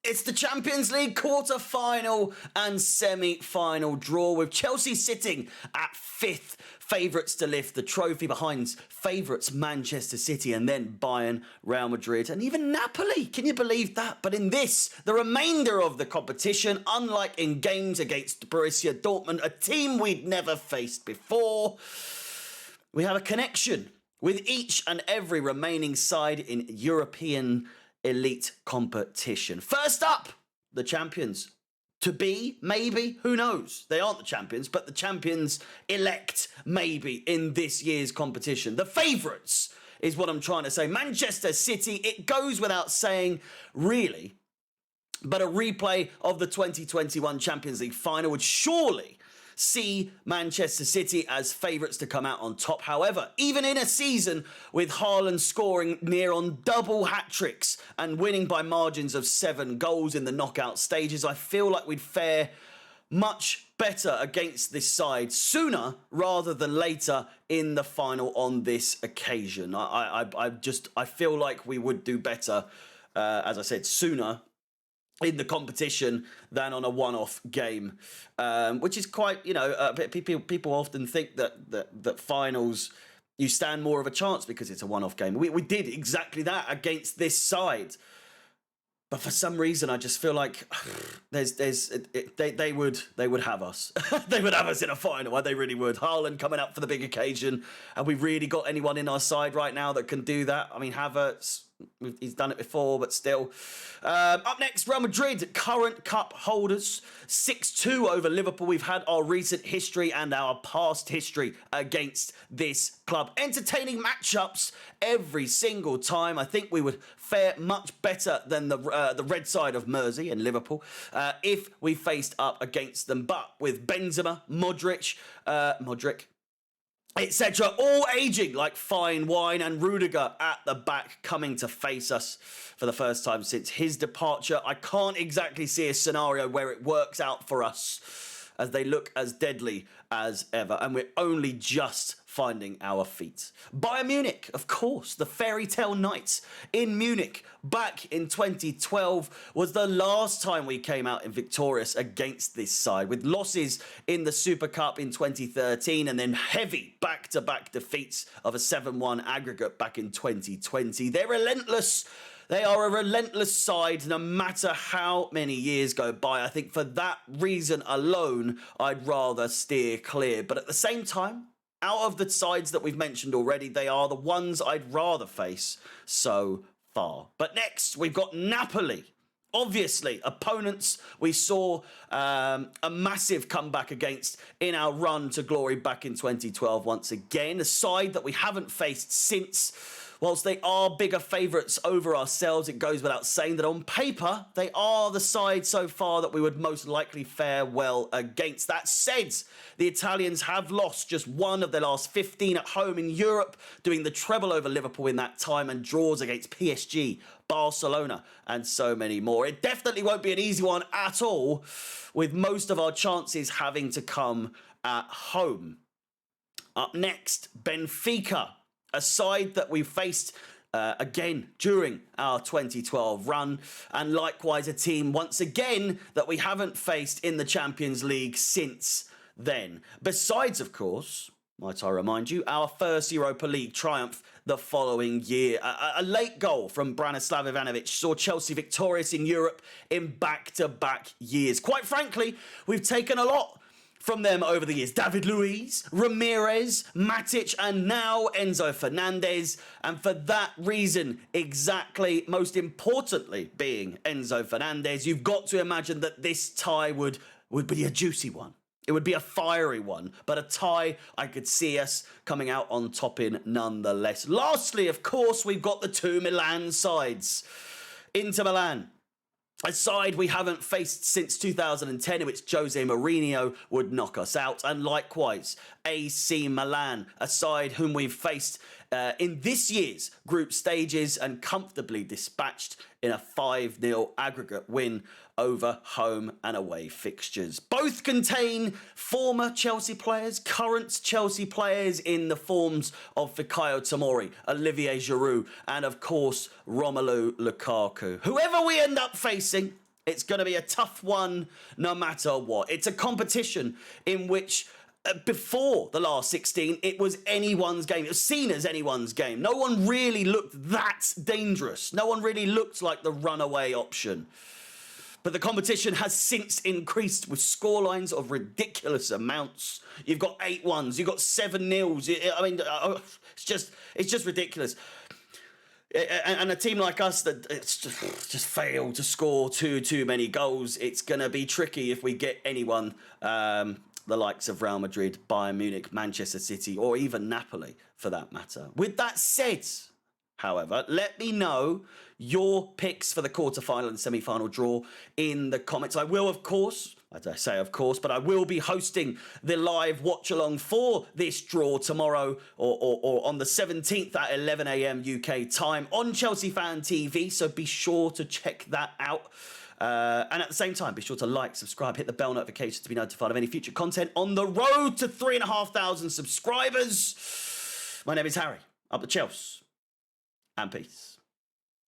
It's the Champions League quarter-final and semi-final draw, with Chelsea sitting at fifth, favourites to lift the trophy behind favourites Manchester City and then Bayern, Real Madrid and even Napoli. Can you believe that? But in this, the remainder of the competition, unlike in games against Borussia Dortmund, a team we'd never faced before, we have a connection with each and every remaining side in European elite competition. First up, the champions. To be, maybe, who knows? They aren't the champions, but the champions elect, maybe, in this year's competition. The favourites is what I'm trying to say. Manchester City, it goes without saying, really, but a replay of the 2021 Champions League final would surely see Manchester City as favourites to come out on top. However, even in a season with Haaland scoring near on double hat-tricks and winning by margins of 7 goals in the knockout stages, I feel like we'd fare much better against this side sooner rather than later in the final on this occasion. I feel like we would do better, as I said, sooner in the competition than on a one-off game, which is quite, people often think that finals, you stand more of a chance because it's a one-off game. We did exactly that against this side. But for some reason, I just feel like they would have us. They would have us in a final. They really would. Haaland coming up for the big occasion. Have we really got anyone in our side right now that can do that? I mean, Havertz, he's done it before, but still. Up next, Real Madrid, current cup holders. 6-2 over Liverpool. We've had our recent history and our past history against this club. Entertaining matchups every single time. I think we would fare much better than the red side of Mersey and Liverpool if we faced up against them. But with Benzema, Modric, etc., all aging like fine wine, and Rudiger at the back coming to face us for the first time since his departure, I can't exactly see a scenario where it works out for us, as they look as deadly as ever, and we're only just finding our feet. Bayern Munich, of course, the fairy tale night in Munich back in 2012 was the last time we came out in victorious against this side, with losses in the Super Cup in 2013 and then heavy back-to-back defeats of a 7-1 aggregate back in 2020. They're relentless. They are a relentless side no matter how many years go by. I think for that reason alone, I'd rather steer clear. But at the same time, out of the sides that we've mentioned already, they are the ones I'd rather face so far. But next, we've got Napoli. Obviously, opponents we saw a massive comeback against in our run to glory back in 2012 once again. A side that we haven't faced since. Whilst they are bigger favourites over ourselves, it goes without saying that on paper, they are the side so far that we would most likely fare well against. That said, the Italians have lost just one of their last 15 at home in Europe, doing the treble over Liverpool in that time and draws against PSG, Barcelona, and so many more. It definitely won't be an easy one at all, with most of our chances having to come at home. Up next, Benfica. A side that we faced again during our 2012 run, and likewise a team once again that we haven't faced in the Champions League since then. Besides, of course, might I remind you, our first Europa League triumph the following year. A late goal from Branislav Ivanovic saw Chelsea victorious in Europe in back-to-back years. Quite frankly, we've taken a lot from them over the years. David Luiz, Ramirez, Matic, and now Enzo Fernandez. And for that reason, exactly, most importantly, being Enzo Fernandez, you've got to imagine that this tie would be a juicy one. It would be a fiery one, but a tie I could see us coming out on top in nonetheless. Lastly, of course, we've got the two Milan sides. Inter Milan, a side we haven't faced since 2010, in which Jose Mourinho would knock us out. And likewise, AC Milan, a side whom we've faced in this year's group stages and comfortably dispatched in a 5-0 aggregate win over home and away fixtures. Both contain former Chelsea players, current Chelsea players in the forms of Fikayo Tomori, Olivier Giroud, and of course Romelu Lukaku. Whoever we end up facing, It's going to be a tough one no matter what. It's a competition in which before the last 16, it was anyone's game. It was seen as anyone's game. No one really looked that dangerous. No one really looked like the runaway option. But the competition has since increased with scorelines of ridiculous amounts. You've got 8-1s, you've got 7-0s. I mean, it's just ridiculous. And a team like us that just failed to score too many goals, it's going to be tricky if we get anyone, the likes of Real Madrid, Bayern Munich, Manchester City, or even Napoli, for that matter. With that said, however, let me know your picks for the quarterfinal and semi-final draw in the comments. I will, of course, as I say, of course, but I will be hosting the live watch-along for this draw tomorrow or on the 17th at 11 a.m. UK time on Chelsea Fan TV, so be sure to check that out. And at the same time, be sure to like, subscribe, hit the bell notifications to be notified of any future content on the road to 3,500 subscribers. My name is Harry, up the Chelsea, and peace.